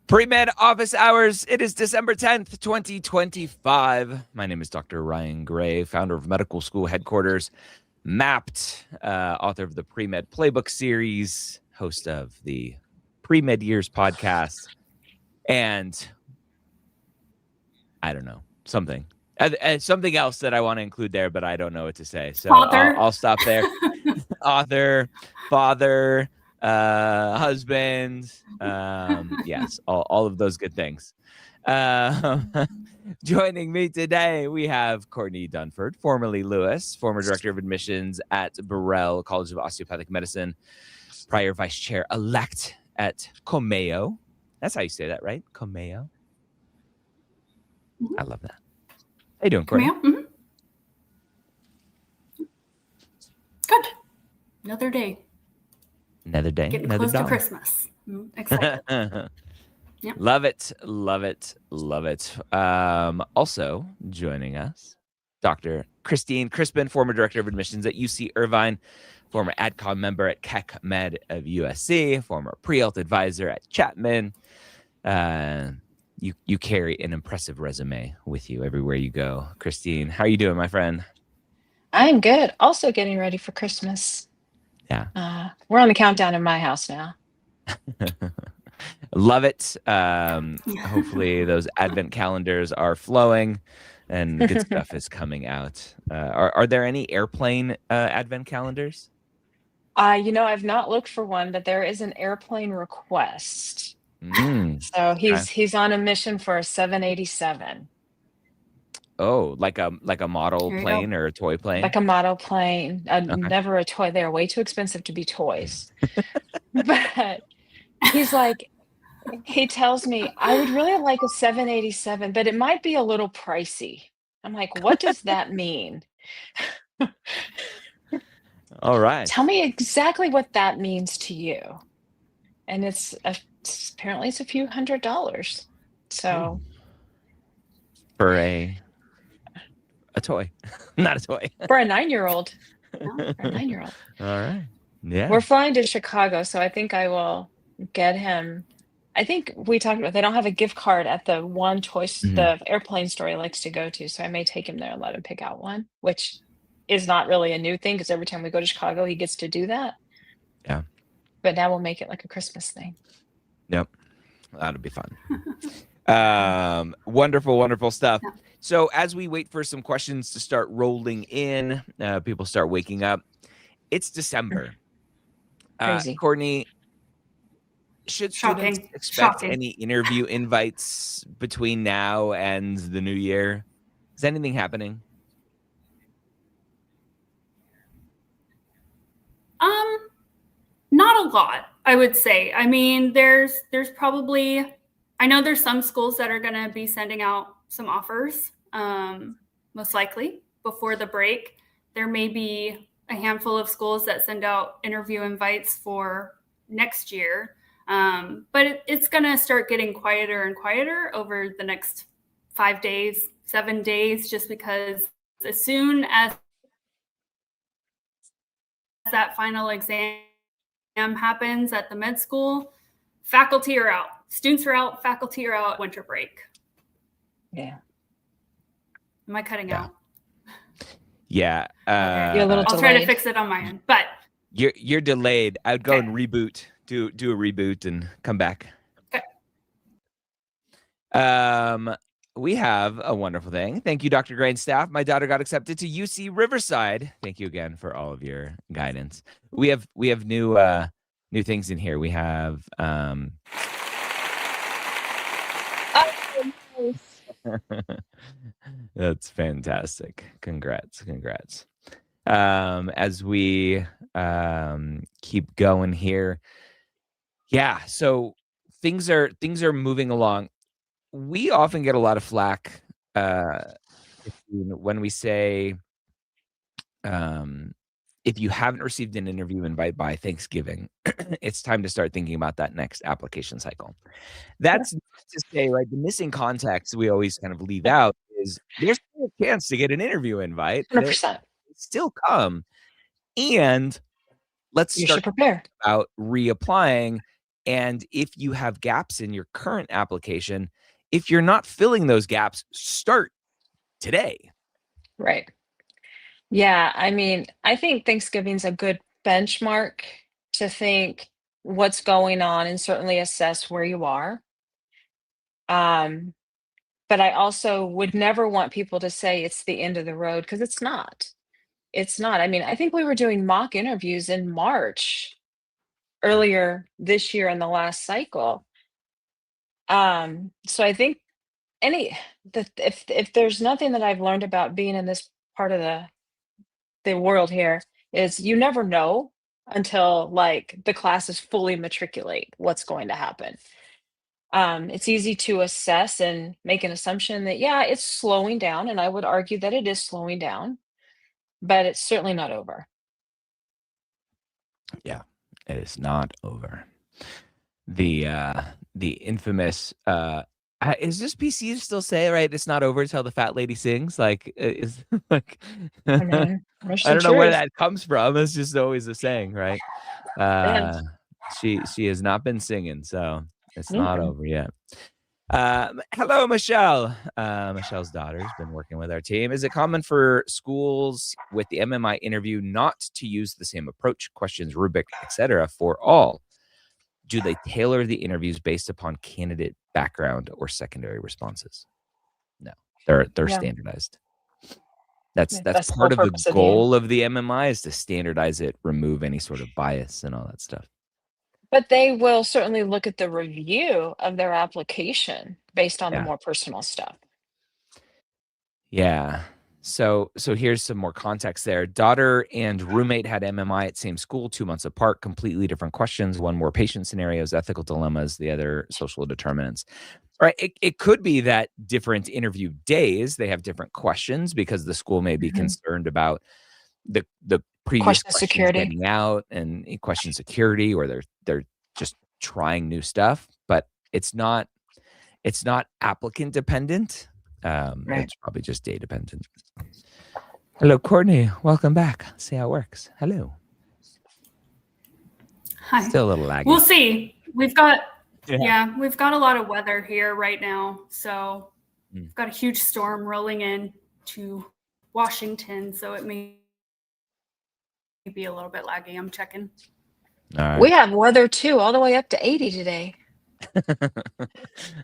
Premed office hours. It is December 10th, 2025. My name is Dr. Ryan Gray, founder of Medical School Headquarters, Mapped, author of the Premed Playbook series, host of the Premed Years podcast, and I don't know, something else that I want to include there, but I don't know what to say. So I'll stop there. Author, father, husband, yes, all of those good things. Joining me today, we have Courtney Dunford, formerly Lewis, former director of admissions at Burrell College of Osteopathic Medicine, prior vice chair elect at Comeo. That's how you say that, right? Comeo. I love that. How you doing, Courtney? Mm-hmm. Good. Another day. Getting another close dollar. to Christmas. Excited. Yep. Love it. Also joining us, Dr. Christine Crispin, former director of admissions at UC Irvine, former AdCom member at Keck Med of USC, former pre-health advisor at Chapman. You carry an impressive resume with you everywhere you go. Christine, how are you doing, my friend? I'm good. Also getting ready for Christmas. Yeah. We're on the countdown in my house now. Love it. Hopefully those advent calendars are flowing and good stuff is coming out. Are there any airplane advent calendars? I've not looked for one, but there is an airplane request. So he's on a mission for a 787. Oh, like a model plane or a toy plane? Like a model plane. Never a toy. They're way too expensive to be toys. But he's like, he tells me, I would really like a 787, but it might be a little pricey. I'm like, what does that mean? All right. Tell me exactly what that means to you. And apparently it's a few $100s. So for a toy, not a toy. For a 9-year-old. No, for a 9-year-old. All right. Yeah. We're flying to Chicago, so I think I will get him. I think we talked about they don't have a gift card at the one toy, the airplane store he likes to go to. So I may take him there and let him pick out one, which is not really a new thing because every time we go to Chicago, he gets to do that. Yeah. But now we'll make it like a Christmas thing. Yep. That'll be fun. Wonderful stuff. Yeah. So as we wait for some questions to start rolling in, people start waking up. It's December. Crazy. Courtney, should students expect any interview invites between now and the new year? Is anything happening? Not a lot, I would say. I mean, there's probably, I know there's some schools that are going to be sending out some offers, most likely before the break. There may be a handful of schools that send out interview invites for next year. But it's going to start getting quieter and quieter over the next 5 days, 7 days, just because as soon as that final exam happens at the med school, faculty are out, students are out, faculty are out, winter break. Yeah. Am I cutting out? Yeah. You're a little I'll try to fix it on my end, but you're delayed. I would go and reboot, do a reboot and come back. Okay. We have a wonderful thing. Thank you, Dr. Gray and staff. My daughter got accepted to UC Riverside. Thank you again for all of your guidance. We have new things in here. We have that's fantastic. Congrats. As we keep going here. Yeah, so things are moving along. We often get a lot of flack when we say if you haven't received an interview invite by Thanksgiving, it's time to start thinking about that next application cycle. That's not to say, right, the missing context we always kind of leave out is there's still a chance to get an interview invite. 100%. Still come. And let's start prepare about reapplying And if you have gaps in your current application, if you're not filling those gaps, start today. Right. Yeah. I mean, I think Thanksgiving's a good benchmark to think what's going on and certainly assess where you are. Um, but I also would never want people to say it's the end of the road because it's not. It's not. I mean, I think we were doing mock interviews in March earlier this year in the last cycle. So I think if there's nothing that I've learned about being in this part of the world here is you never know until like the classes fully matriculate what's going to happen. It's easy to assess and make an assumption that yeah, it's slowing down, and I would argue that it is slowing down, but it's certainly not over. Yeah, it is not over. The infamous is this PC to still say, right? It's not over till the fat lady sings. Like is like I mean, there's I some don't know where truth. that comes from. It's just always a saying, right? Yeah. She has not been singing, so it's not Mm. over yet. Hello, Michelle. Michelle's daughter's been working with our team. Is it common for schools with the MMI interview not to use the same approach, questions, rubric, etc. for all? Do they tailor the interviews based upon candidate background or secondary responses? No, they're Yeah. standardized. That's That's the part whole of the purpose of the goal of the MMI is to standardize it, remove any sort of bias and all that stuff. But they will certainly look at the review of their application based on the Yeah. more personal stuff. Yeah. So here's some more context there. Daughter and roommate had MMI at same school, 2 months apart, completely different questions. One more patient scenarios, ethical dilemmas, the other social determinants. Right. It could be that different interview days, they have different questions because the school may be concerned about the previous Question questions security. getting out and question security, or they're just trying new stuff, but it's not applicant dependent. Right. It's probably just day dependent. Hello, Courtney. Welcome back. Let's see how it works. Hello. Hi. Still a little laggy. We'll see. We've got we've got a lot of weather here right now. So we've got a huge storm rolling in to Washington. So it may be a little bit laggy. I'm checking. All right. We have weather too, all the way up to 80 today.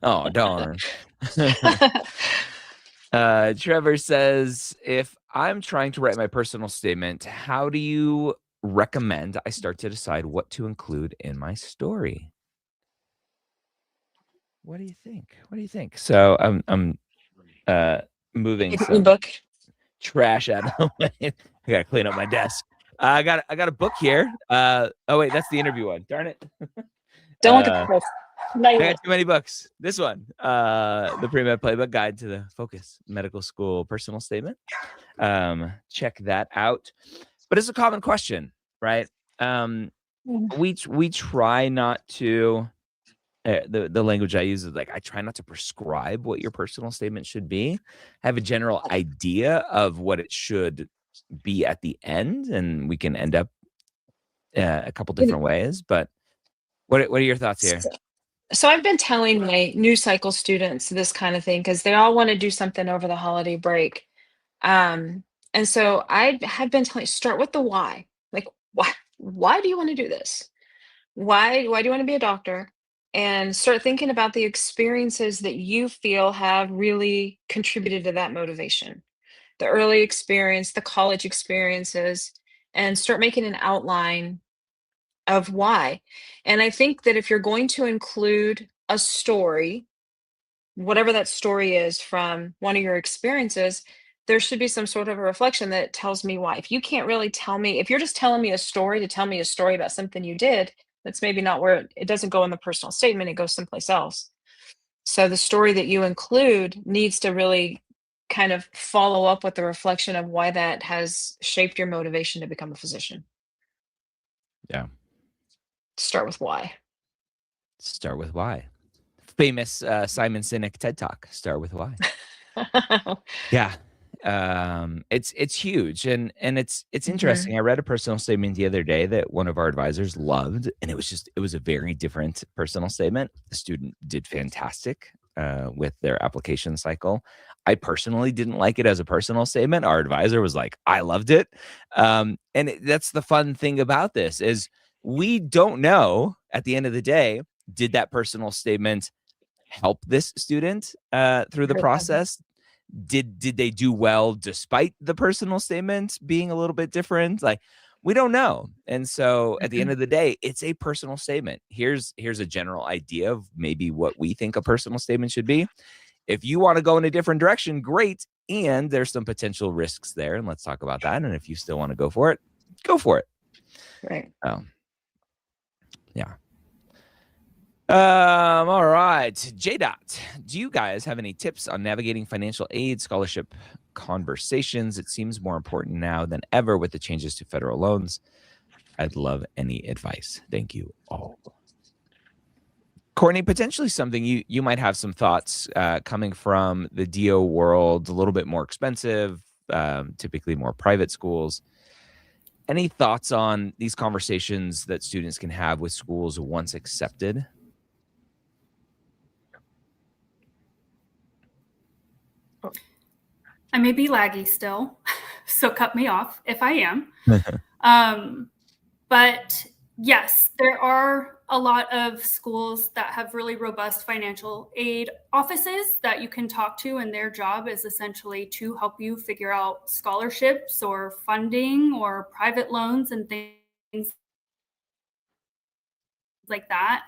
Oh, darn. Trevor says, if I'm trying to write my personal statement, how do you recommend I start to decide what to include in my story? What do you think? So I'm moving some book. trash out of the way. I gotta clean up my desk. I got a book here. Oh wait, that's the interview one. Darn it. Don't look at the book. I got too many books. This one, the Premed Playbook Guide to the Focus Medical School Personal Statement. Check that out. But it's a common question, right? We try not to. The language I use is like I try not to prescribe what your personal statement should be. I have a general idea of what it should be at the end, and we can end up a couple different ways. But what are your thoughts here? So I've been telling my new cycle students this kind of thing because they all want to do something over the holiday break. And so I have been telling, start with the why. Like, why do you want to do this? Why do you want to be a doctor? And start thinking about the experiences that you feel have really contributed to that motivation. The early experience, the college experiences, and start making an outline of why. And I think that if you're going to include a story, whatever that story is from one of your experiences, there should be some sort of a reflection that tells me why. If you can't really tell me, if you're just telling me a story to tell me a story about something you did, that's maybe not where it doesn't go in the personal statement, it goes someplace else. So the story that you include needs to really kind of follow up with the reflection of why that has shaped your motivation to become a physician. Yeah. Start with why. Start with why. Famous Simon Sinek TED Talk. Start with why. Yeah. It's huge, and it's interesting. I read a personal statement the other day that one of our advisors loved, and it was a very different personal statement. The student did fantastic with their application cycle. I personally didn't like it as a personal statement. Our advisor was like, I loved it. That's the fun thing about this is we don't know at the end of the day, did that personal statement help this student through the process? Did they do well despite the personal statement being a little bit different? Like, we don't know. And so at the end of the day, it's a personal statement. Here's a general idea of maybe what we think a personal statement should be. If you want to go in a different direction, great. And there's some potential risks there. And let's talk about that. And if you still want to go for it, go for it. Right. Yeah. All right. JDot, do you guys have any tips on navigating financial aid scholarship conversations? It seems more important now than ever with the changes to federal loans. I'd love any advice. Thank you all. Courtney, potentially something you might have some thoughts coming from the DO world, a little bit more expensive, typically more private schools. Any thoughts on these conversations that students can have with schools once accepted? I may be laggy still, so cut me off if I am. But yes, there are a lot of schools that have really robust financial aid offices that you can talk to, and their job is essentially to help you figure out scholarships or funding or private loans and things like that.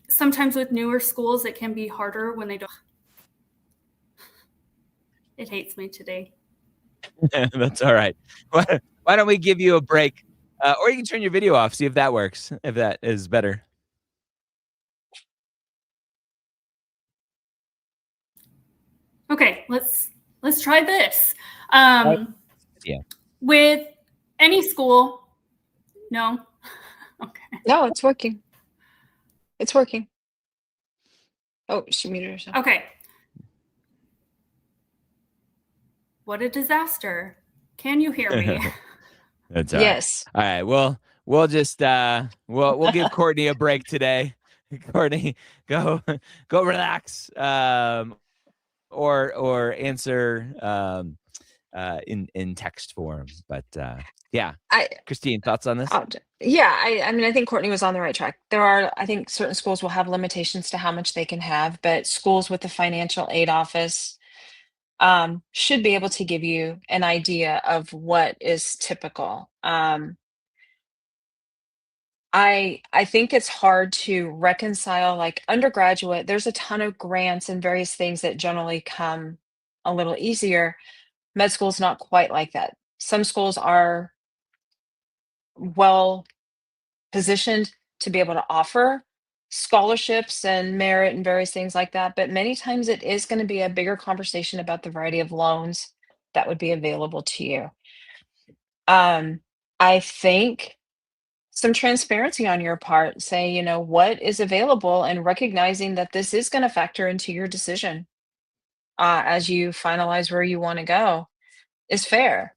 Sometimes with newer schools, it can be harder when they don't. It hates me today. That's all right. Why don't we give you a break? Or you can turn your video off, see if that works, if that is better. Okay, let's try this. Yeah. With any school, no. Okay. No, it's working. It's working. Oh, she muted herself. Okay. What a disaster. Can you hear me? That's all Yes. right. All right. Well, we'll just we'll give Courtney a break today. Courtney, go relax. Or answer in text form. But yeah. Christine, thoughts on this? I mean, I think Courtney was on the right track. There are, I think certain schools will have limitations to how much they can have, but schools with the financial aid office should be able to give you an idea of what is typical. I think it's hard to reconcile, like undergraduate, there's a ton of grants and various things that generally come a little easier. Med school is not quite like that. Some schools are well positioned to be able to offer scholarships and merit and various things like that, but many times it is going to be a bigger conversation about the variety of loans that would be available to you. I think some transparency on your part, say, you know, what is available and recognizing that this is going to factor into your decision as you finalize where you want to go is fair.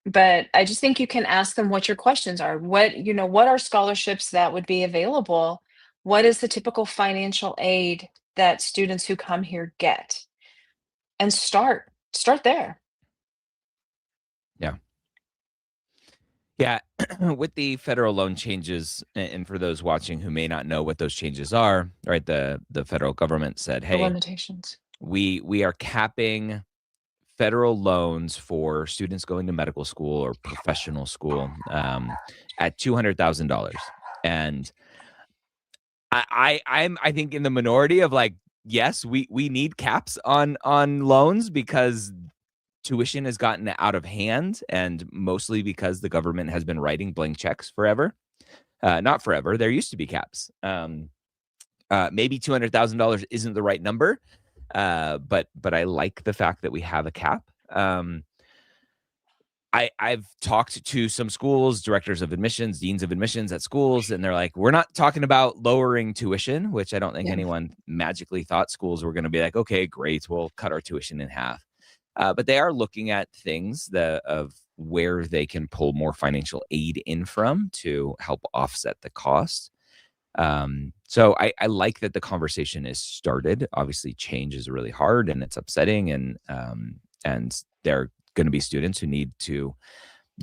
But I just think you can ask them what your questions are. What are scholarships that would be available? What is the typical financial aid that students who come here get? And start there. Yeah. With the federal loan changes, and for those watching who may not know what those changes are, right? The federal government said, The hey, limitations. we are capping federal loans for students going to medical school or professional school at $200,000. And I'm I think in the minority of like, yes, we need caps on loans because tuition has gotten out of hand, and mostly because the government has been writing blank checks forever. Not forever. There used to be caps. Maybe $200,000 isn't the right number, but I like the fact that we have a cap. I've talked to some schools, directors of admissions, deans of admissions at schools, and they're like, we're not talking about lowering tuition, which I don't think anyone magically thought schools were going to be like, okay, great, we'll cut our tuition in half. But they are looking at things of where they can pull more financial aid in from to help offset the cost. So I like that the conversation is started. Obviously, change is really hard and it's upsetting, and there are going to be students who need to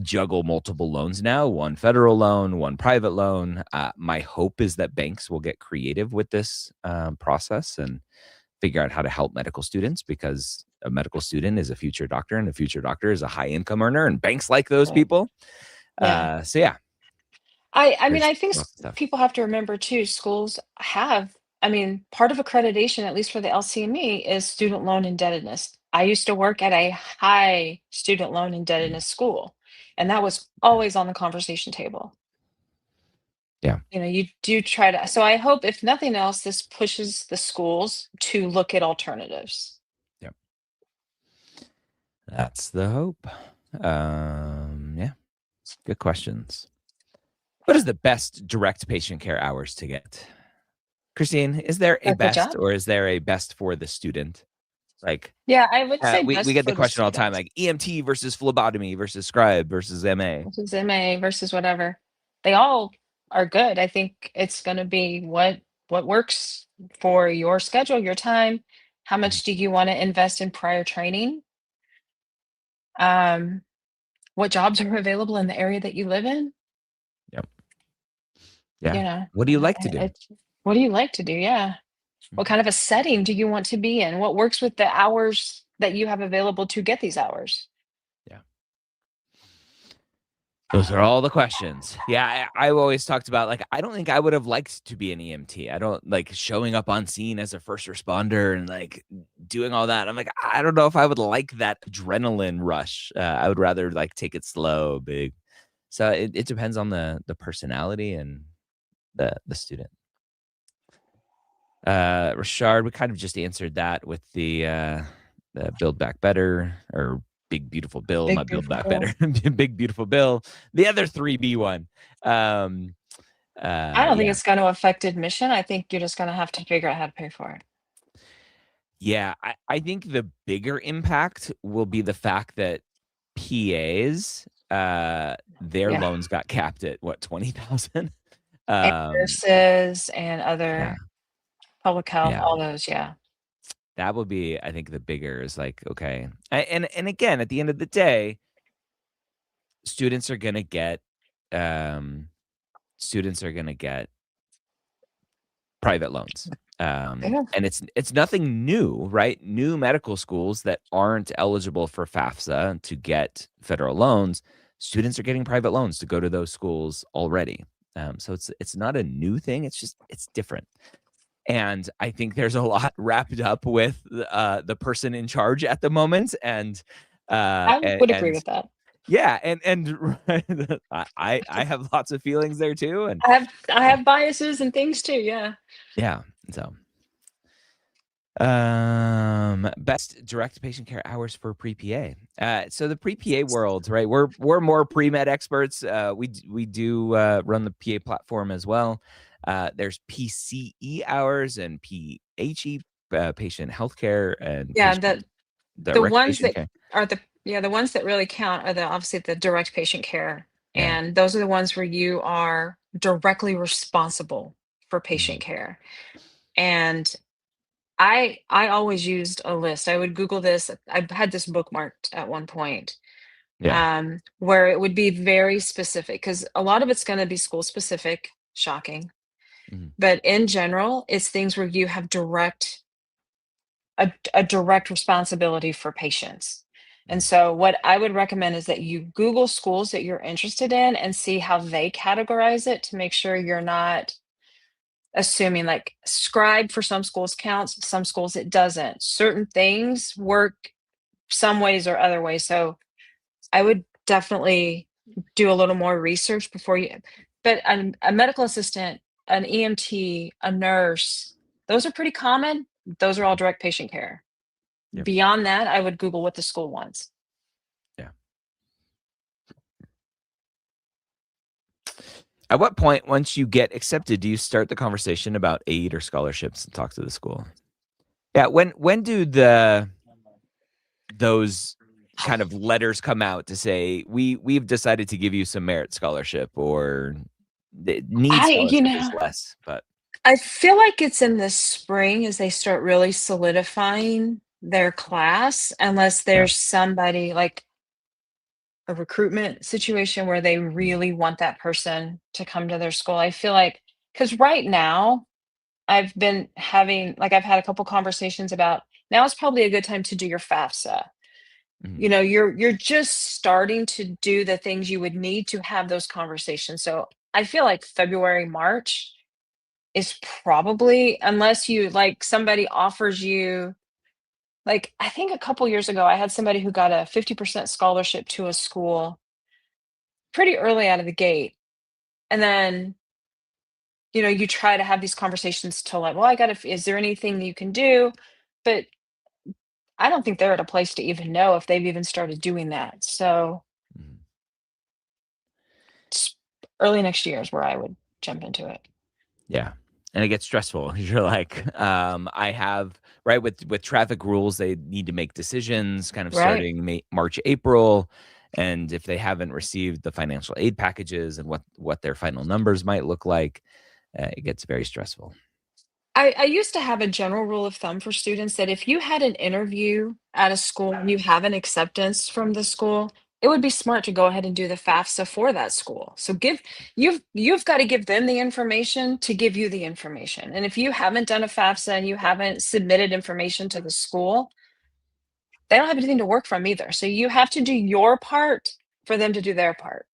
juggle multiple loans now, one federal loan, one private loan. My hope is that banks will get creative with this process and figure out how to help medical students, because a medical student is a future doctor, and a future doctor is a high income earner, and banks like those people. So yeah. I mean, I think people have to remember too, schools have, I mean, part of accreditation, at least for the LCME, is student loan indebtedness. I used to work at a high student loan indebtedness school, and that was always on the conversation table. Yeah. You know, you do try to, so I hope if nothing else, this pushes the schools to look at alternatives. Yep. That's the hope. Yeah. Good questions. What is the best direct patient care hours to get? Christine, is there a best, or is there a best for the student? Like, yeah, I would say we get the question all the time, like EMT versus phlebotomy versus scribe versus MA. Versus MA versus whatever. They all are good. I think it's going to be what works for your schedule, your time. How much do you want to invest in prior training? What jobs are available in the area that you live in? Yep. Yeah. You know, what do you like to do? What do you like to do? Yeah. What kind of a setting do you want to be in? What works with the hours that you have available to get these hours? Yeah. Those are all the questions. Yeah, I've always talked about, like, I don't think I would have liked to be an EMT. I don't like showing up on scene as a first responder and like doing all that. I'm like, I don't know if I would like that adrenaline rush. I would rather like take it slow, big. So it depends on the personality and the student. Richard, we kind of just answered that with the Build Back Better, or Big Beautiful Bill, not Build Back Better. Big Beautiful Bill. The other 3B one. I don't think it's going to affect admission. I think you're just going to have to figure out how to pay for it. Yeah, I think the bigger impact will be the fact that PAs, their loans got capped at what, 20,000? Nurses and other public health, all those, that would be, I think, the bigger is like, okay. And again, at the end of the day, students are gonna get private loans. And it's nothing new, right? New medical schools that aren't eligible for FAFSA to get federal loans, students are getting private loans to go to those schools already. So it's not a new thing. It's just, it's different. And I think there's a lot wrapped up with the person in charge at the moment. And I would agree with that. Yeah, and I have lots of feelings there too, and I have biases and things too. Yeah. Yeah. So, best direct patient care hours for pre-PA. So the pre-PA world, right? We're more pre-med experts. We do run the PA platform as well. There's PCE hours and PHE, patient healthcare, and the ones that are the ones that really count are obviously the direct patient care, and those are the ones where you are directly responsible for patient care. And I always used a list. I would Google this. I had this bookmarked at one point, where it would be very specific, because a lot of it's going to be school specific. Shocking. But in general, it's things where you have a direct responsibility for patients. And so what I would recommend is that you Google schools that you're interested in and see how they categorize it, to make sure you're not assuming, like, scribe for some schools counts, some schools it doesn't. Certain things work some ways or other ways. So I would definitely do a little more research before you, but a medical assistant, an EMT, a nurse, those are pretty common. Those are all direct patient care. Beyond that, I would Google what the school wants. Yeah. At what point, once you get accepted, do you start the conversation about aid or scholarships and talk to the school? Yeah. When do those kind of letters come out to say we've decided to give you some merit scholarship, or the need scholarship is less, but I feel like it's in the spring as they start really solidifying their class, unless yeah. there's somebody like a recruitment situation where they really want that person to come to their school. I feel like because right now I've been having like I've had a couple conversations about now is probably a good time to do your FAFSA. Mhm. You know, you're just starting to do the things you would need to have those conversations. So I feel like February, March is probably unless you like somebody offers you like I think a couple years ago I had somebody who got a 50% scholarship to a school pretty early out of the gate. And then, you know, you try to have these conversations to like, well, I got to, is there anything you can do? But I don't think they're at a place to even know if they've even started doing that. So Mhm. s- early next year is where I would jump into it. Yeah. And it gets stressful. You're like, I have right with traffic rules, they need to make decisions kind of Right. starting March, April. And if they haven't received the financial aid packages and what their final numbers might look like, it gets very stressful. I used to have a general rule of thumb for students that if you had an interview at a school and you have an acceptance from the school, it would be smart to go ahead and do the FAFSA for that school. So give you've got to give them the information to give you the information. And if you haven't done a FAFSA and you haven't submitted information to the school, they don't have anything to work from either. So you have to do your part for them to do their part.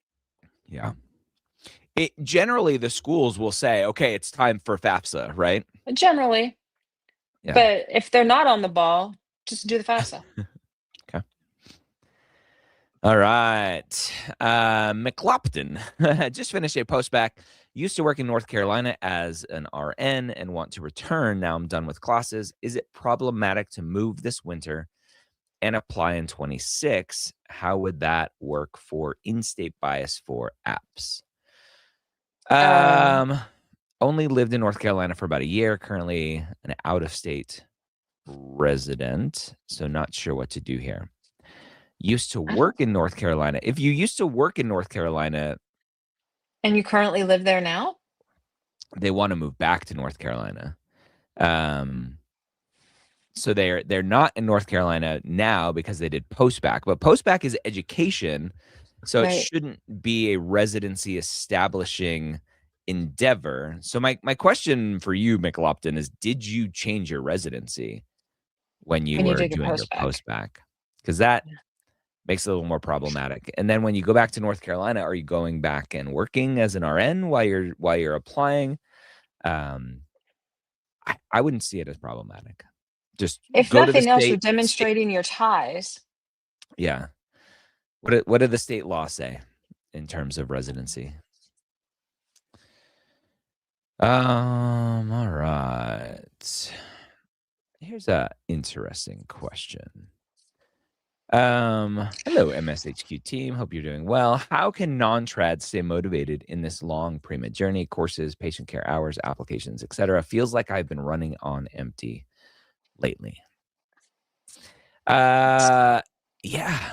Yeah. Generally, the schools will say, okay, it's time for FAFSA, right? Generally, Yeah. but if they're not on the ball, just do the FAFSA. Okay. All right. McLopton just finished a postback. Used to work in North Carolina as an RN and want to return. Now I'm done with classes. Is it problematic to move this winter and apply in 26? How would that work for in-state bias for apps? Um, Um, Only lived in North Carolina for about a year. Currently an out-of-state resident, so not sure what to do here. Used to I don't. work in North Carolina. If you used to work in North Carolina, And you currently live there now? they want to move back to North Carolina. Um, so they're not in North Carolina now because they did postback, but postback is education, so it Right. shouldn't be a residency establishing endeavor. So my question for you, McLopton, is: did you change your residency when you When you were did your doing your post back. postback? Because that Yeah. makes it a little more problematic. And then when you go back to North Carolina, are you going back and working as an RN while you're applying? Um, I wouldn't see it as problematic. Just If go to the nothing else, you're state. demonstrating your ties. Yeah. What did the state law say in terms of residency? All right. Here's a interesting question. Hello, MSHQ team. Hope you're doing well. How can non-trads stay motivated in this long pre-med journey? Courses, patient care hours, applications, etc. Feels like I've been running on empty lately. Uh, yeah,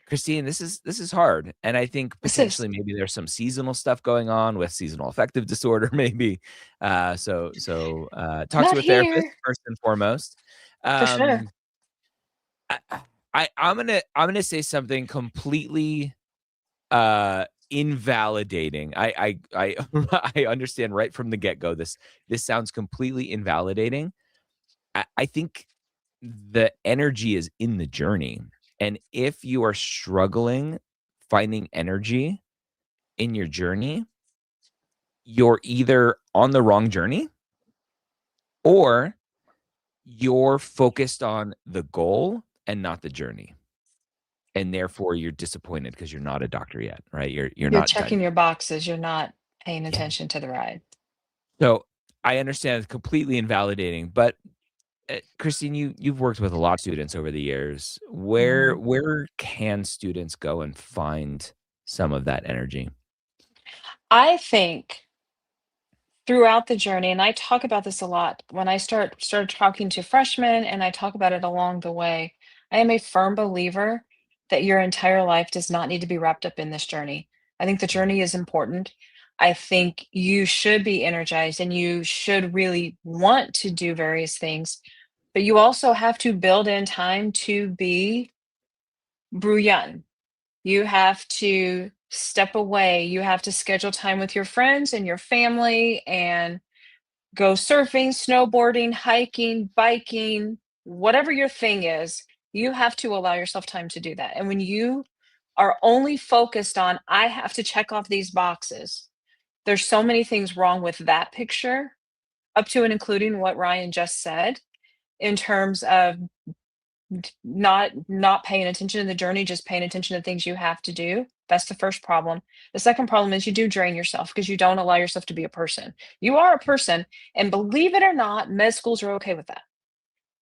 Christine, this is hard, and I think This is potentially maybe there's some seasonal stuff going on with seasonal affective disorder, maybe. Talk to not a therapist here first and foremost. for sure. Um, I, I'm gonna say something completely invalidating. I I understand right from the get-go this sounds completely invalidating. I think the energy is in the journey. And if you are struggling finding energy in your journey, you're either on the wrong journey or you're focused on the goal and not the journey. And therefore you're disappointed because you're not a doctor yet, right? You're You're not done checking yet. your boxes. You're not paying Yeah. attention to the ride. So I understand it's completely invalidating, but Christine, you've worked with a lot of students over the years. Mhm. Where can students go and find some of that energy? I think throughout the journey, and I talk about this a lot when I started talking to freshmen, and I talk about it along the way. I am a firm believer that your entire life does not need to be wrapped up in this journey. I think the journey is important. I think you should be energized and you should really want to do various things, but you also have to build in time to be brouillon. You have to step away. You have to schedule time with your friends and your family and go surfing, snowboarding, hiking, biking, whatever your thing is. You have to allow yourself time to do that. And when you are only focused on, I have to check off these boxes, there's so many things wrong with that picture, up to and including what Ryan just said, in terms of not paying attention to the journey, just paying attention to things you have to do. That's the first problem. The second problem is you do drain yourself because you don't allow yourself to be a person. You are a person, and believe it or not, med schools are okay with that.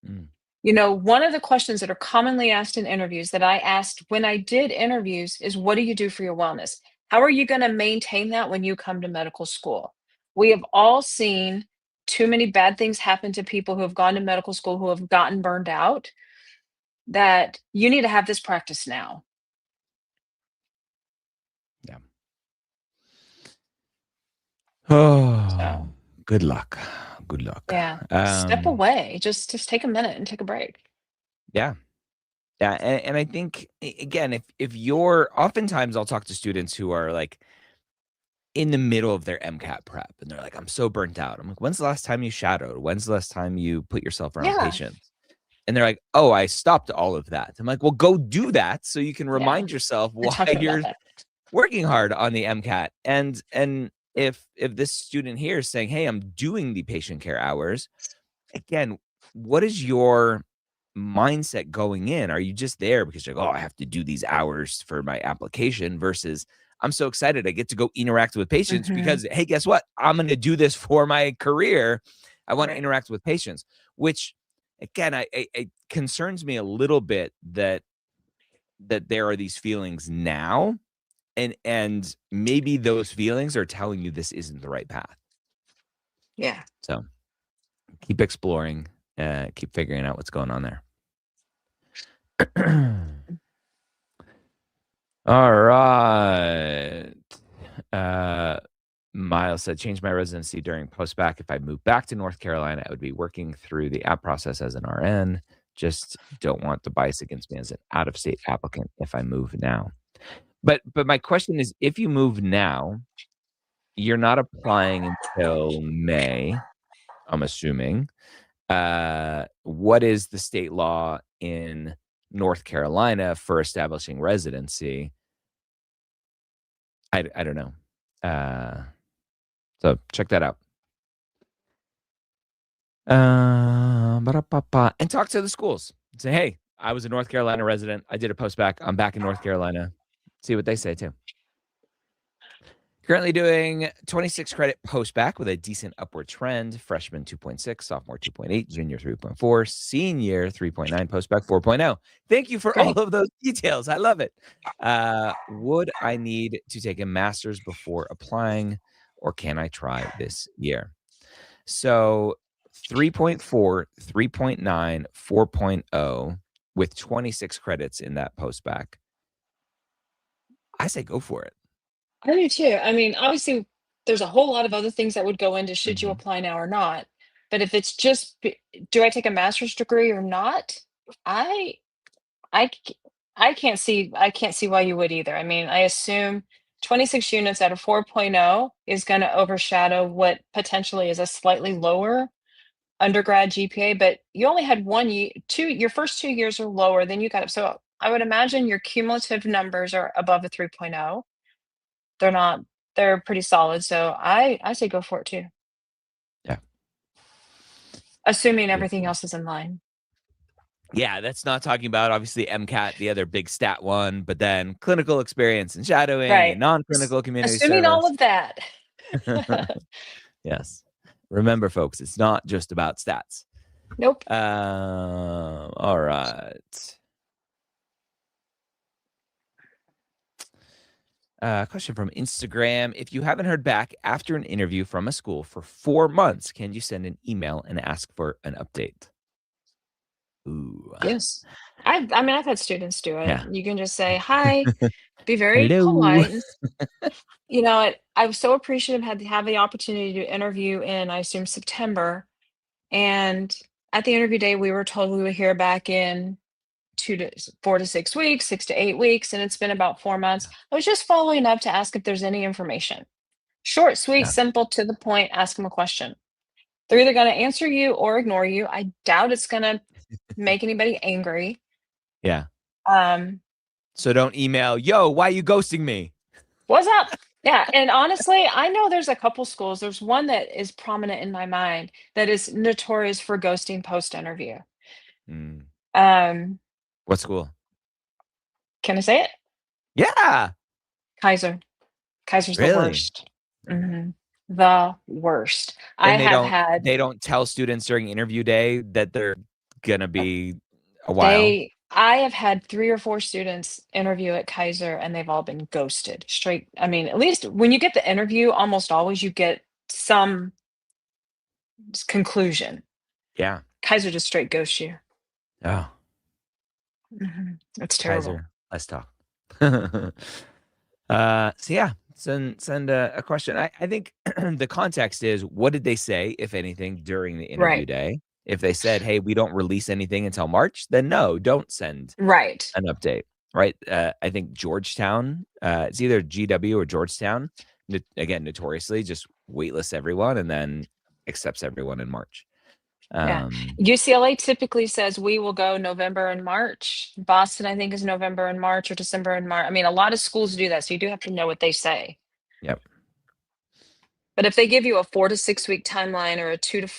Mm. You know, one of the questions that are commonly asked in interviews that I asked when I did interviews is, what do you do for your wellness? How are you going to maintain that when you come to medical school? We have all seen too many bad things happen to people who have gone to medical school who have gotten burned out, that you need to have this practice now. Yeah. Oh, So, good luck. Good luck. yeah, step away. Just take a minute and take a break. Yeah. Yeah. And I think, again, if you're, oftentimes I'll talk to students who are like in the middle of their MCAT prep and they're like, I'm so burnt out. I'm like, when's the last time you shadowed? When's the last time you put yourself around Yeah, patients? And they're like, oh, I stopped all of that. I'm like, well, go do that so you can yeah. remind yourself And why talking about you're that. working hard on the MCAT. And if this student here is saying, hey, I'm doing the patient care hours, again, what is your mindset going in? Are you just there because you're like, oh, I have to do these hours for my application, versus I'm so excited I get to go interact with patients because, hey, guess what? I'm going to do this for my career. I want to Right. interact with patients, which again, it concerns me a little bit that there are these feelings now, and maybe those feelings are telling you this isn't the right path. Yeah. So keep exploring, keep figuring out what's going on there. All right. Miles said, change my residency during post-bac. If I move back to North Carolina, I would be working through the app process as an RN. Just don't want to bias against me as an out-of-state applicant if I move now. But my question is, if you move now, you're not applying until May, I'm assuming. What is the state law in North Carolina for establishing residency? I don't know. So check that out. And talk to the schools. Say, hey, I was a North Carolina resident. I did a post-bac. I'm back in North Carolina. See what they say too. Currently doing 26 credit post-bac with a decent upward trend. Freshman 2.6, sophomore 2.8, junior 3.4, senior 3.9, post-bac 4.0. Thank you for all of those details. I love it. Would I need to take a master's before applying, or can I try this year? So 3.4, 3.9, 4.0 with 26 credits in that post-bac. I say go for it. I do too. I mean, obviously, there's a whole lot of other things that would go into should you apply now or not. But if it's just, do I take a master's degree or not? I, I, c- I can't see why you would either. I mean, I assume 26 units out of 4.0 is going to overshadow what potentially is a slightly lower undergrad GPA, but you only had your first 2 years are lower, then you got up. So I would imagine your cumulative numbers are above a 3.0. They're not, they're pretty solid. So I say go for it too. Yeah. Assuming everything else is in line. Yeah, that's not talking about obviously MCAT, the other big stat one, but then clinical experience and shadowing and non-clinical community Assuming service. all of that. Yes. Remember, folks, it's not just about stats. Nope. All right. Question from Instagram. If you haven't heard back after an interview from a school for 4 months, can you send an email and ask for an update? Ooh. Yes. I've had students do it. Yeah. You can just say, "Hi," be very Hello. polite. You know, I was so appreciative had to have the opportunity to interview in, I assume, September. And at the interview day, we were told we would hear back in 4 to 6 weeks, 6 to 8 weeks, and it's been about 4 months. I was just following up to ask if there's any information. Short, sweet, Yeah. simple, to the point, ask them a question. They're either going to answer you or ignore you. I doubt it's going to make anybody angry. Yeah. Um, So don't email, yo, why you ghosting me? What's up? Yeah, and honestly, I know there's a couple schools. There's one that is prominent in my mind that is notorious for ghosting post-interview. Mm. Um, What school? can I say it? Yeah. Kaiser. Kaiser's the Really? worst. Mhm. The worst. I And have had they don't tell students during interview day that they're gonna be a while. I have had 3 or 4 students interview at Kaiser, and they've all been ghosted. Straight I mean, at least when you get the interview, almost always you get some conclusion. Yeah. Kaiser just straight ghosts you. Oh, It's terrible. Kaiser, let's talk. So yeah, send a question. I think the context is, what did they say, if anything, during the interview Right. day? If they said, hey, we don't release anything until March, then no, don't send Right. an update, right? I think Georgetown, it's either GW or Georgetown, again, notoriously just waitlists everyone and then accepts everyone in March. Yeah. UCLA typically says we will go November and March. Boston, I think, is November and March or December and March. I mean, a lot of schools do that, so you do have to know what they say. Yep. But if they give you a 4 to 6 week timeline or a 2 to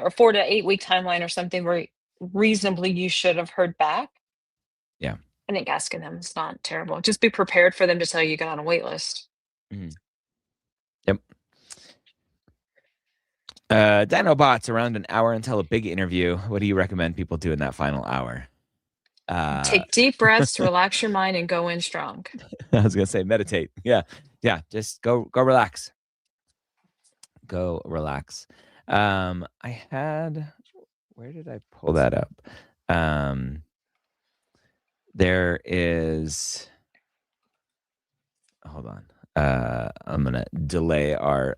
or 4 to 8 week timeline or something where reasonably you should have heard back, Yeah. I think asking them is not terrible. Just be prepared for them to tell you got on a wait list. Mhm. Yep. Dinobots, around an hour until a big interview. What do you recommend people do in that final hour? Take deep breaths, relax your mind, and go in strong. I was gonna say meditate. Yeah. Just go relax. Go relax. I had, where did I pull that up? There is, hold on. I'm gonna delay our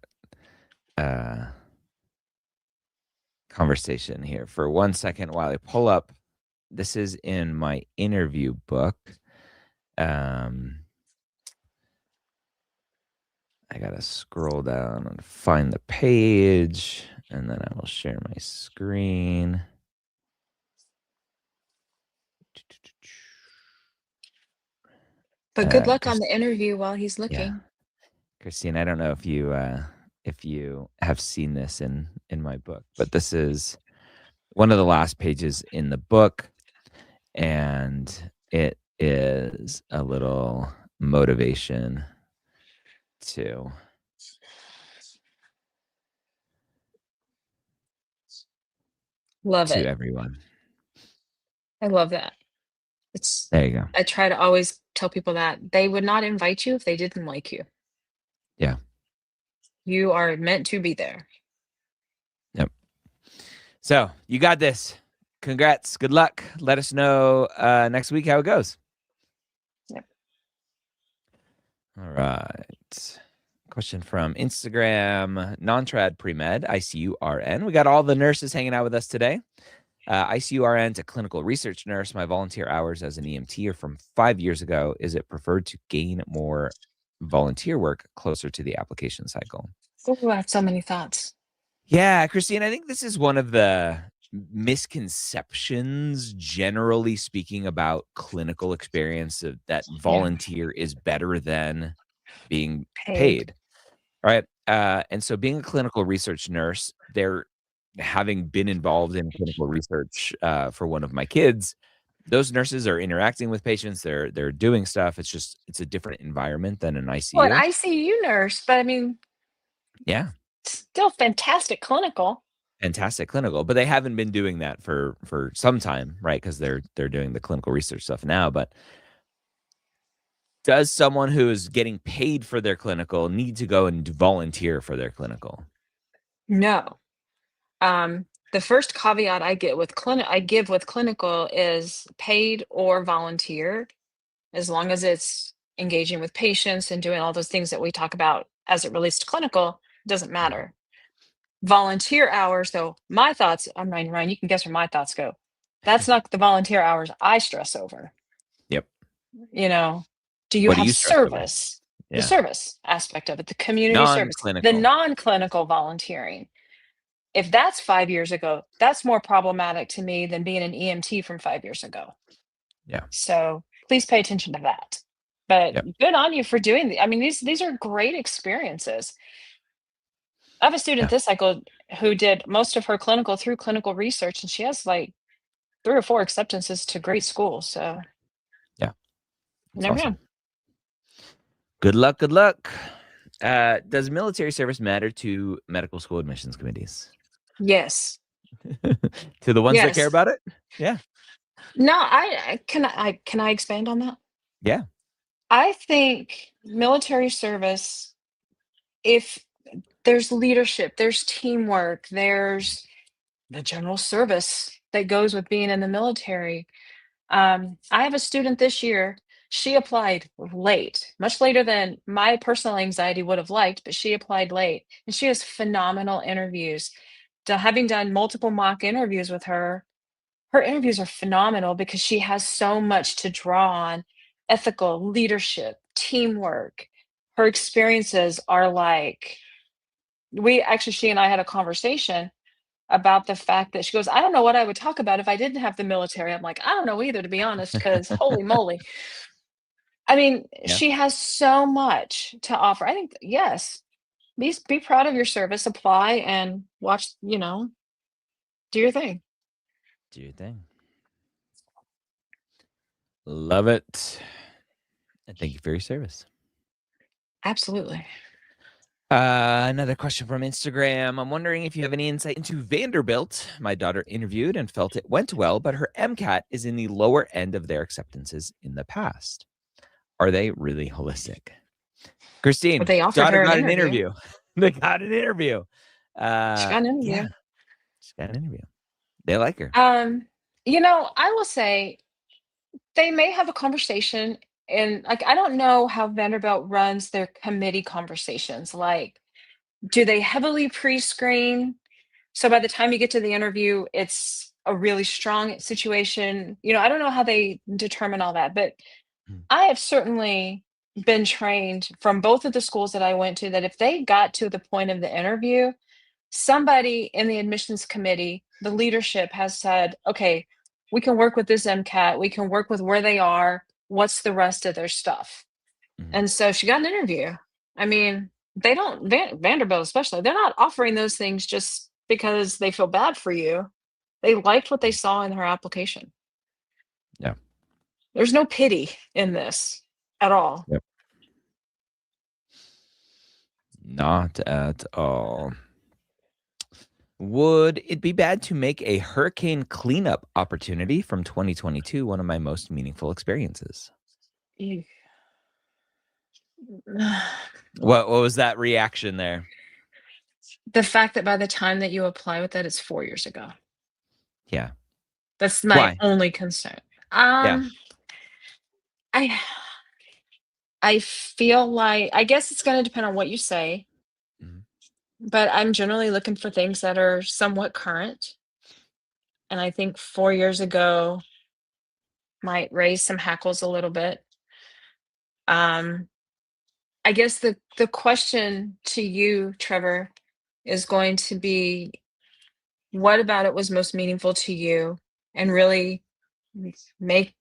conversation here for 1 second while I pull up. This is in my interview book. I gotta scroll down and find the page, and then I will share my screen. But good luck on the interview while he's looking. Yeah. Christine, I don't know if you have seen this in my book, but this is one of the last pages in the book, and it is a little motivation to Love it. everyone. I love that. There you go. I try to always tell people that they would not invite you if they didn't like you. Yeah. You are meant to be there. Yep. So you got this. Congrats. Good luck. Let us know next week how it goes. Yep. All right. Question from Instagram. Non-trad pre-med, ICU-RN. We got all the nurses hanging out with us today. ICU-RN to clinical research nurse. My volunteer hours as an EMT are from 5 years ago. Is it preferred to gain more volunteer work closer to the application cycle? Oh, I have so many thoughts. Yeah, Christine, I think this is one of the misconceptions, generally speaking, about clinical experience, that volunteer is better than being paid. Right. And so being a clinical research nurse, having been involved in clinical research for one of my kids, those nurses are interacting with patients. They're doing stuff. It's a different environment than an ICU. Well, an ICU nurse, but I mean, yeah, still fantastic clinical. Fantastic clinical, but they haven't been doing that for some time, right? Because they're doing the clinical research stuff now. But Does someone who is getting paid for their clinical need to go and volunteer for their clinical? No. The first caveat I give with clinical is paid or volunteer, as long as it's engaging with patients and doing all those things that we talk about as it relates to clinical, it doesn't matter. Volunteer hours, though, my thoughts, I'm Ryan, you can guess where my thoughts go. That's not the volunteer hours I stress over. Yep. You know, do you What do have you stress over? service? Yeah. The service aspect of it, the community service, the Non-clinical. non-clinical volunteering. If that's 5 years ago, that's more problematic to me than being an EMT from 5 years ago. Yeah. So please pay attention to that. But Yep. good on you for doing I mean, these are great experiences. I have a student this cycle who did most of her clinical through clinical research, and she has like 3 or 4 acceptances to great schools. So Yeah. you never know. Good luck. Good luck. Does military service matter to medical school admissions committees? Yes. To the ones that care Yes. about it? Yeah. No, can I expand on that? Yeah. I think military service, if there's leadership, there's teamwork, there's the general service that goes with being in the military. I have a student this year. She applied late, much later than my personal anxiety would have liked, but she applied late, and she has phenomenal interviews. Having done multiple mock interviews with her, her interviews are phenomenal because she has so much to draw on: ethical, leadership, teamwork. Her experiences are like, she and I had a conversation about the fact that she goes, I don't know what I would talk about if I didn't have the military. I'm like, I don't know either, to be honest, because holy moly. I mean, Yeah. she has so much to offer. I think, yes, be proud of your service, apply and watch, do your thing. Do your thing. Love it. And thank you for your service. Absolutely. Another question from Instagram. I'm wondering if you have any insight into Vanderbilt. My daughter interviewed and felt it went well, but her MCAT is in the lower end of their acceptances in the past. Are they really holistic? Christine, But they offered daughter her got an an interview. They got an interview. She got an interview. Yeah, she got an interview. They like her. I will say they may have a conversation, and like, I don't know how Vanderbilt runs their committee conversations. Like, do they heavily pre-screen? So by the time you get to the interview, it's a really strong situation. I don't know how they determine all that, but I have certainly been trained from both of the schools that I went to that if they got to the point of the interview, somebody in the admissions committee, the leadership has said, okay, we can work with this MCAT, we can work with where they are, what's the rest of their stuff. And so she got an interview. I mean, they don't, Vanderbilt especially, they're not offering those things just because they feel bad for you. They liked what they saw in her application. Yeah. There's no pity in this at all. Yep. Not at all. Would it be bad to make a hurricane cleanup opportunity from 2022 one of my most meaningful experiences? What was that reaction there? The fact that by the time that you apply with that, it's 4 years ago. Yeah. That's my only concern. Yeah. I feel like, I guess it's going to depend on what you say, but I'm generally looking for things that are somewhat current. And I think 4 years ago might raise some hackles a little bit. I guess the question to you, Trevor, is going to be, what about it was most meaningful to you, and really make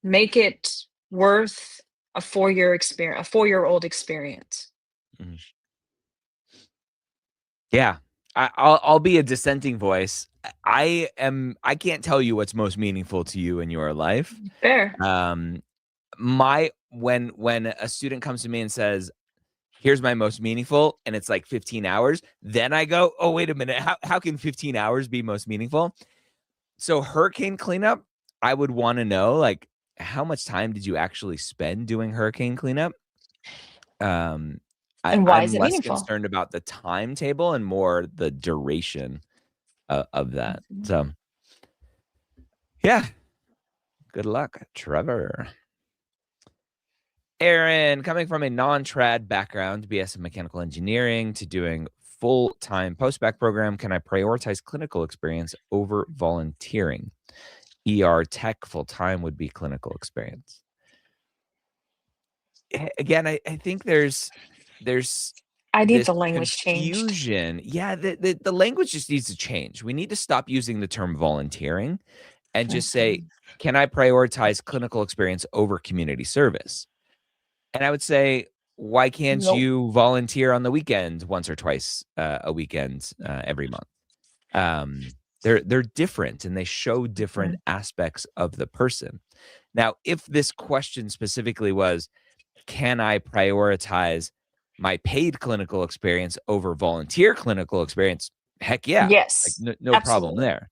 it worth a 4-year experience, a 4-year-old experience. Yeah, I'll be a dissenting voice. I can't tell you what's most meaningful to you in your life. Fair. When a student comes to me and says, here's my most meaningful, and it's like 15 hours, then I go, oh, wait a minute. How can 15 hours be most meaningful? So hurricane cleanup, I would want to know, like, how much time did you actually spend doing hurricane cleanup? And why I'm is it less meaningful? concerned about the timetable and more the duration of that. So, yeah. Good luck, Trevor. Aaron, coming from a non-trad background, BS in mechanical engineering, to doing full-time post-bac program, can I prioritize clinical experience over volunteering? ER tech full-time would be clinical experience. Again, I think there's I need this the language changed. confusion. Yeah, the language just needs to change. We need to stop using the term volunteering and just say, can I prioritize clinical experience over community service? And I would say, why can't Nope. you volunteer on the weekend once or twice a weekend every month? They're different and they show different aspects of the person. Now, if this question specifically was, can I prioritize my paid clinical experience over volunteer clinical experience? Heck yeah. Yes. Like, no problem there.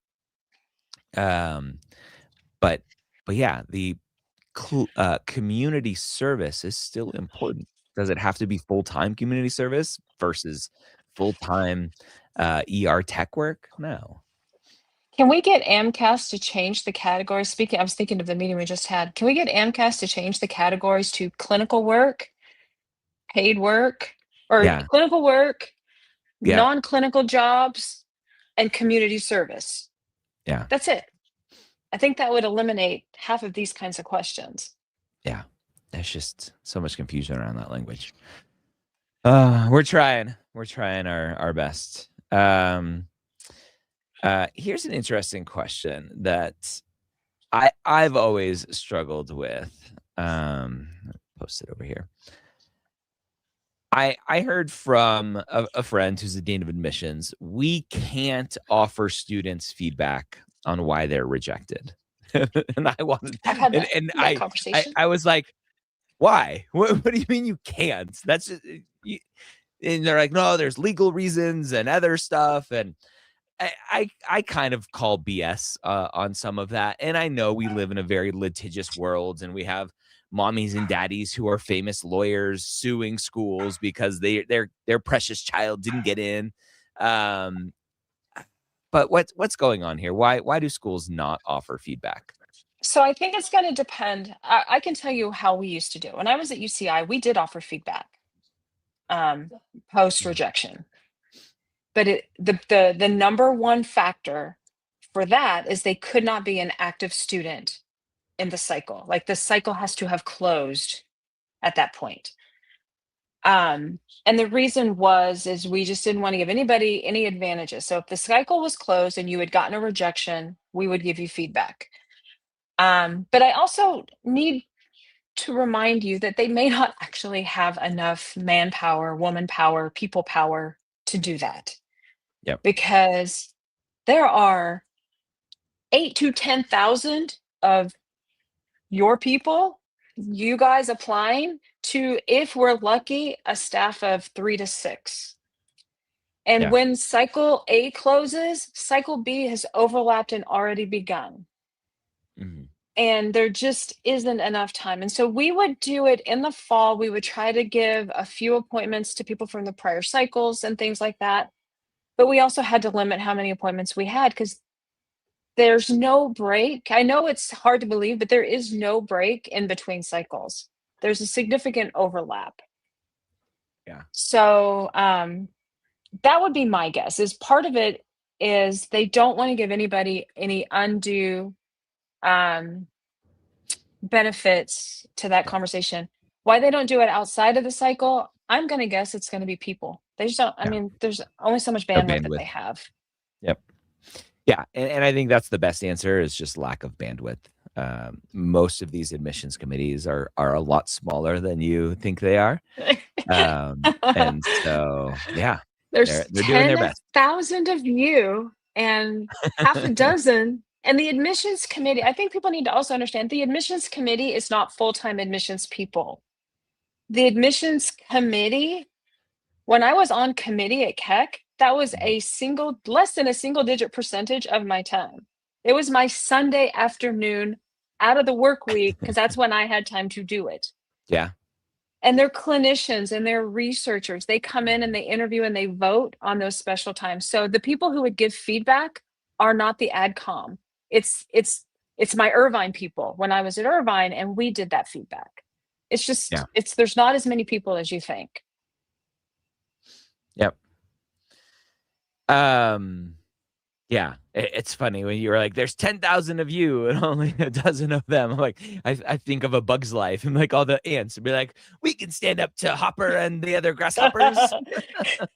But yeah, the community service is still important. Does it have to be full-time community service versus full-time ER tech work? No. Can we get AMCAS to change the categories? I was thinking of the meeting we just had. Can we get AMCAS to change the categories to clinical work, paid work, or clinical work, non-clinical jobs, and community service? Yeah. That's it. I think that would eliminate half of these kinds of questions. Yeah. There's just so much confusion around that language. We're trying our best. Here's an interesting question that I've always struggled with. Post it over here. I heard from a friend who's the dean of admissions. We can't offer students feedback on why they're rejected. And I wanted, I've had that conversation. I was like, why? What do you mean you can't? That's just, and they're like, no, there's legal reasons and other stuff. And I kind of call BS on some of that. And I know we live in a very litigious world and we have mommies and daddies who are famous lawyers suing schools because their precious child didn't get in. But what's going on here? Why do schools not offer feedback? So I think it's going to depend. I can tell you how we used to do. When I was at UCI, we did offer feedback post rejection. But the number one factor for that is they could not be an active student in the cycle. Like the cycle has to have closed at that point. And the reason is we just didn't want to give anybody any advantages. So if the cycle was closed and you had gotten a rejection, we would give you feedback. But I also need to remind you that they may not actually have enough manpower, woman power, people power to do that. Yep. Because there are 8,000 to 10,000 of your people, you guys applying to, if we're lucky, a staff of 3 to 6. And when cycle A closes, cycle B has overlapped and already begun. Mm-hmm. And there just isn't enough time. And so we would do it in the fall. We would try to give a few appointments to people from the prior cycles and things like that. But we also had to limit how many appointments we had because there's no break. I know it's hard to believe, but there is no break in between cycles. There's a significant overlap. Yeah. So that would be my guess. Is part of it is they don't want to give anybody any undue benefits to that conversation. Why they don't do it outside of the cycle, I'm going to guess it's going to be people. They just don't. I mean, there's only so much bandwidth that they have. Yep. Yeah, and I think that's the best answer is just lack of bandwidth. Most of these admissions committees are a lot smaller than you think they are, and so there's they're doing their best. 10,000 of you and half a dozen. And the admissions committee, I think people need to also understand the admissions committee is not full-time admissions people. The admissions committee, when I was on committee at Keck, that was less than a single digit percentage of my time. It was my Sunday afternoon out of the work week because that's when I had time to do it. Yeah. And they're clinicians and they're researchers. They come in and they interview and they vote on those special times. So the people who would give feedback are not the AdCom. It's my Irvine people when I was at Irvine, and we did that feedback. It's just, Yeah. there's not as many people as you think. Yep. Yeah, it's funny when you were like, there's 10,000 of you and only a dozen of them. I'm like, I think of A Bug's Life and like all the ants would be like, we can stand up to Hopper and the other grasshoppers.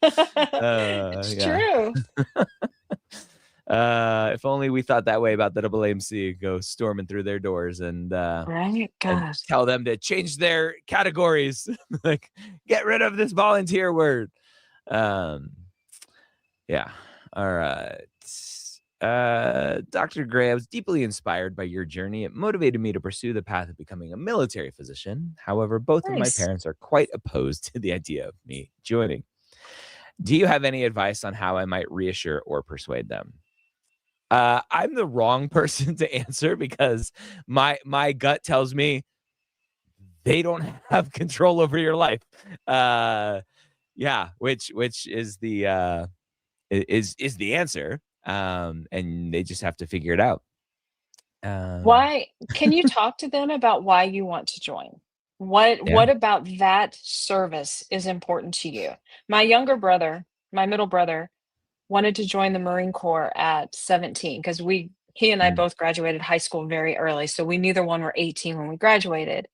It's true. If only we thought that way about the AAMC, go storming through their doors and Right, and God. tell them to change their categories, like get rid of this volunteer word. Yeah. All right. Dr. Gray, I was deeply inspired by your journey. It motivated me to pursue the path of becoming a military physician. However, both of my Nice. parents are quite opposed to the idea of me joining. Do you have any advice on how I might reassure or persuade them? I'm the wrong person to answer because my gut tells me they don't have control over your life. Yeah, which is the is the answer. And they just have to figure it out. Why can you talk to them about why you want to join? What about that service is important to you? My middle brother, wanted to join the Marine Corps at 17 because he and I both graduated high school very early. So we neither one were 18 when we graduated.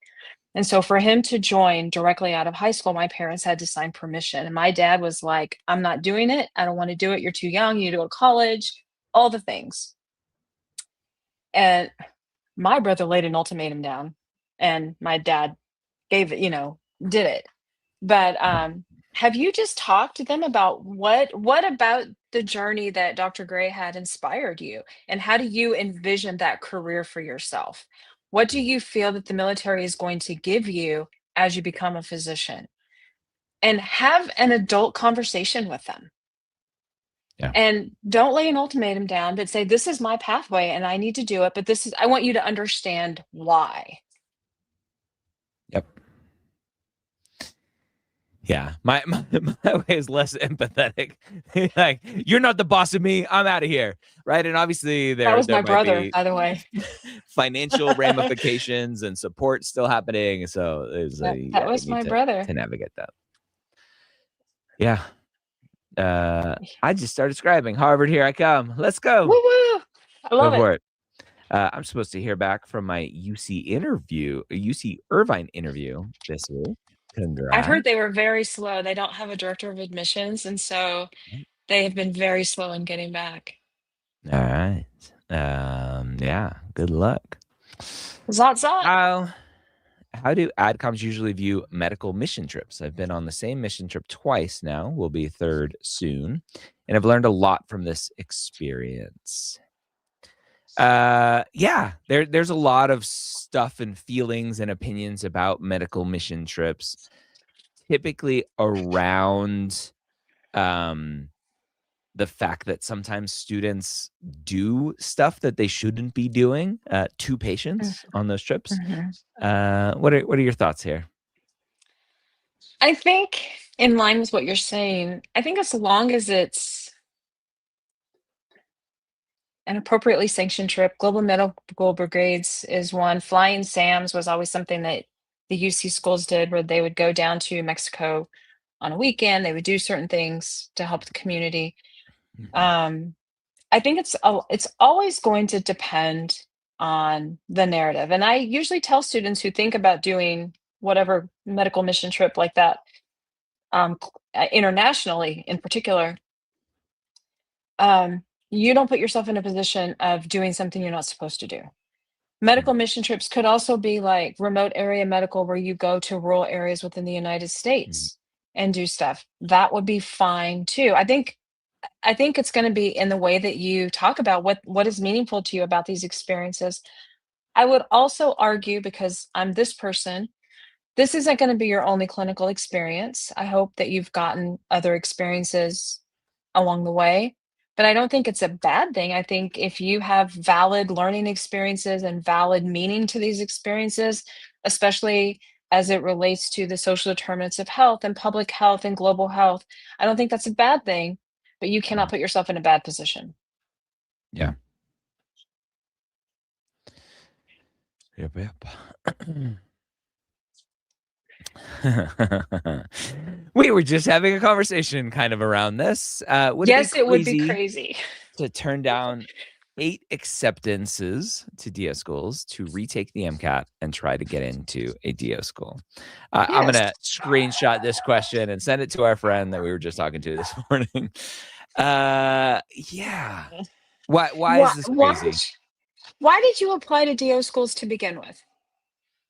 And so for him to join directly out of high school, my parents had to sign permission. And my dad was like, I'm not doing it. I don't want to do it. You're too young. You need to go to college, all the things. And my brother laid an ultimatum down and my dad gave it, did it. But have you just talked to them about what about the journey that Dr. Gray had inspired you? And how do you envision that career for yourself? What do you feel that the military is going to give you as you become a physician? And have an adult conversation with them. Yeah. And don't lay an ultimatum down, but say, this is my pathway and I need to do it, but I want you to understand why. Yep. Yeah, my way is less empathetic. Like, you're not the boss of me. I'm out of here, right? And obviously, That was my brother, be by the way. financial ramifications and support still happening. So that was my brother to navigate that. Yeah. I just started scribing. Harvard, here I come. Let's go. Woo woo! I love it. I'm supposed to hear back from my UC Irvine interview this week. Congrats. I've heard they were very slow. They don't have a director of admissions, and so they have been very slow in getting back. All right. Yeah. Good luck. Zot. How do AdComs usually view medical mission trips? I've been on the same mission trip twice now. We'll be third soon, and I've learned a lot from this experience. Yeah, there's a lot of stuff and feelings and opinions about medical mission trips, typically around the fact that sometimes students do stuff that they shouldn't be doing to patients on those trips. What are your thoughts here? I think in line with what you're saying, I think as long as it's an appropriately sanctioned trip, Global Medical Brigades is one. Flying SAMs was always something that the UC schools did, where they would go down to Mexico on a weekend. They would do certain things to help the community. I think it's always going to depend on the narrative. And I usually tell students who think about doing whatever medical mission trip like that, internationally in particular, you don't put yourself in a position of doing something you're not supposed to do. Medical mission trips could also be like remote area medical, where you go to rural areas within the United States and do stuff. That would be fine too. I think it's going to be in the way that you talk about what is meaningful to you about these experiences. I would also argue, because I'm this person, this isn't going to be your only clinical experience. I hope that you've gotten other experiences along the way, But I don't think it's a bad thing. I think if you have valid learning experiences and valid meaning to these experiences, especially as it relates to the social determinants of health and public health and global health, I don't think that's a bad thing, but you cannot put yourself in a bad position. Yeah. Yep. We were just having a conversation kind of around this. Yes, it would be crazy to turn down 8 acceptances to DO schools to retake the MCAT and try to get into a DO school. I'm going to screenshot this question and send it to our friend that we were just talking to this morning. Yeah. Why is this crazy? Why did you apply to DO schools to begin with?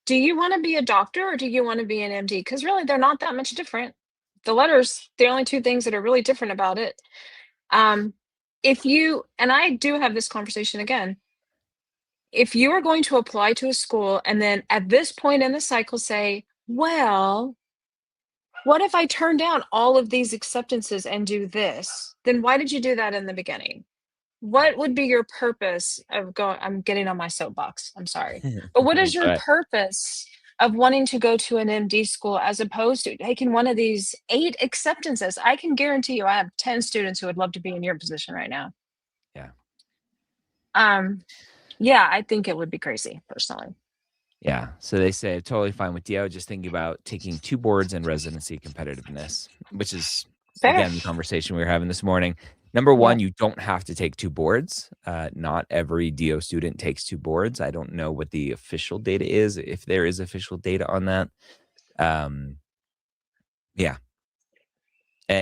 Do you want to be a doctor or do you want to be an MD? Because really, they're not that much different. The letters, the only two things that are really different about it. If you, and I do have this conversation again, if you are going to apply to a school and then at this point in the cycle say, well, what if I turn down all of these acceptances and do this? Then why did you do that in the beginning? What would be your purpose of going? I'm getting on my soapbox. I'm sorry. But what is your purpose of wanting to go to an MD school as opposed to taking one of these 8 acceptances? I can guarantee you I have 10 students who would love to be in your position right now. Yeah. Yeah, I think it would be crazy personally. Yeah. So they say totally fine with DO, just thinking about taking 2 boards and residency competitiveness, which is again the conversation we were having this morning. Number one, you don't have to take 2 boards. Not every DO student takes 2 boards. I don't know what the official data is, if there is official data on that. Yeah.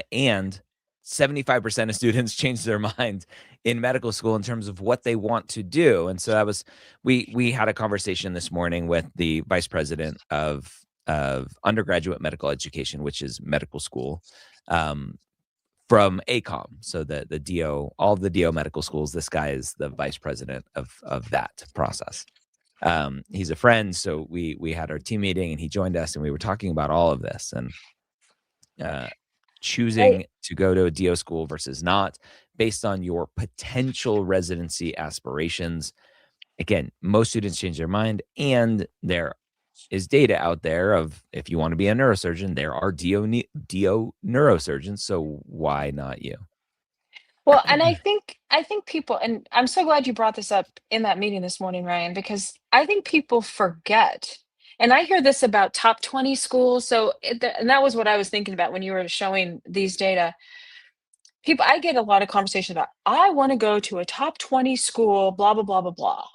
And 75% of students change their mind in medical school in terms of what they want to do. And so that was, we had a conversation this morning with the vice president of undergraduate medical education, which is medical school, from ACOM. So the DO, all the DO medical schools, this guy is the vice president of that process. He's a friend. So we had our team meeting and he joined us and we were talking about all of this and choosing to go to a DO school versus not based on your potential residency aspirations. Again, most students change their mind, and there is data out there of if you want to be a neurosurgeon, there are DO neurosurgeons. So why not you? Well, and I think people, and I'm so glad you brought this up in that meeting this morning, Ryan, because I think people forget. And I hear this about top 20 schools. So, and that was what I was thinking about when you were showing these data. People, I get a lot of conversation about, I want to go to a top 20 school, blah, blah, blah, blah, blah.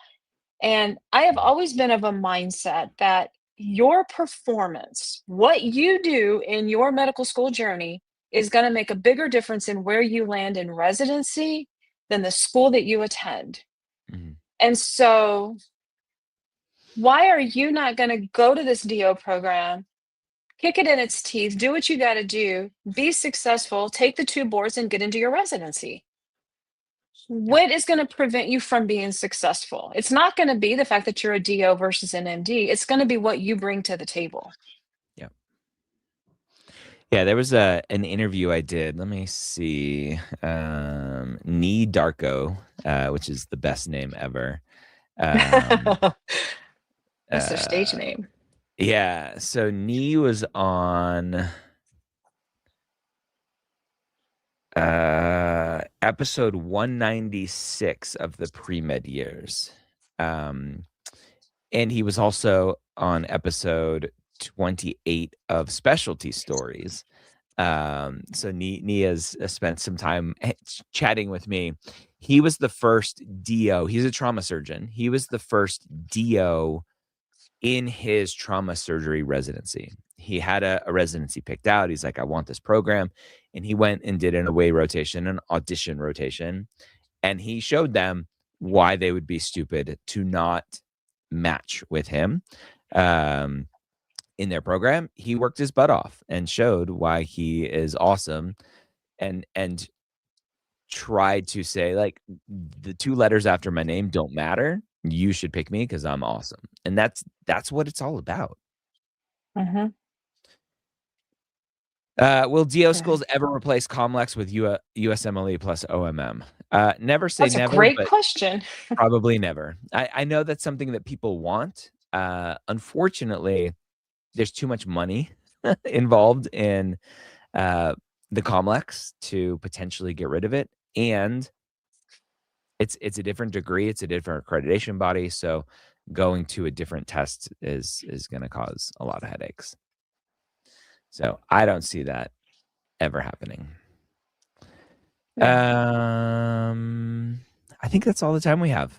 And I have always been of a mindset that your performance, what you do in your medical school journey, is going to make a bigger difference in where you land in residency than the school that you attend. Mhm. And so why are you not going to go to this DO program, kick it in its teeth, do what you got to do, be successful, take the 2 boards and get into your residency? What is going to prevent you from being successful? It's not going to be the fact that you're a DO versus an MD. It's going to be what you bring to the table. Yeah, there was an interview I did. Let me see. Nee Darko, which is the best name ever. That's their stage name. Yeah, so Nee was on episode 196 of the Premed years. And he was also on episode 28 of Specialty Stories. So Nia's spent some time chatting with me. He was the first DO. He's a trauma surgeon. He was the first DO in his trauma surgery residency. He had a residency picked out. He's like, I want this program. And he went and did an away rotation, an audition rotation. And he showed them why they would be stupid to not match with him. In their program, he worked his butt off and showed why he is awesome and tried to say, like, the 2 letters after my name don't matter. You should pick me because I'm awesome. And that's what it's all about. Mm-hmm. Will DO schools ever replace COMLEX with USMLE plus OMM? Never say That's never. a great but question. probably never. I know that's something that people want. Unfortunately, there's too much money involved in the COMLEX to potentially get rid of it. And it's a different degree. It's a different accreditation body. So going to a different test is going to cause a lot of headaches. So I don't see that ever happening. I think that's all the time we have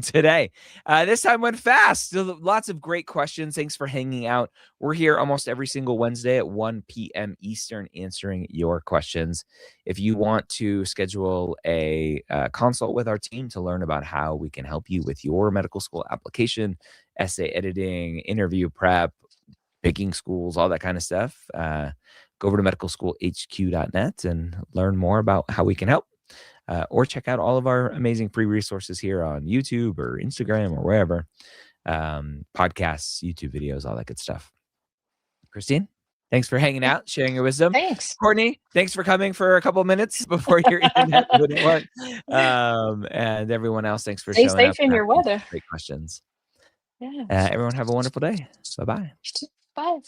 today. This time went fast. Still lots of great questions. Thanks for hanging out. We're here almost every single Wednesday at 1 p.m. Eastern answering your questions. If you want to schedule a consult with our team to learn about how we can help you with your medical school application, essay editing, interview prep, picking schools, all that kind of stuff, go over to medicalschoolhq.net and learn more about how we can help. Or check out all of our amazing free resources here on YouTube or Instagram or wherever. Podcasts, YouTube videos, all that good stuff. Christine, thanks for hanging out, sharing your wisdom. Thanks. Courtney, thanks for coming for a couple of minutes before your internet wouldn't work. And everyone else, thanks for Stay showing up. safe in your weather. Great questions. Yeah. Everyone have a wonderful day. Bye-bye. Bye.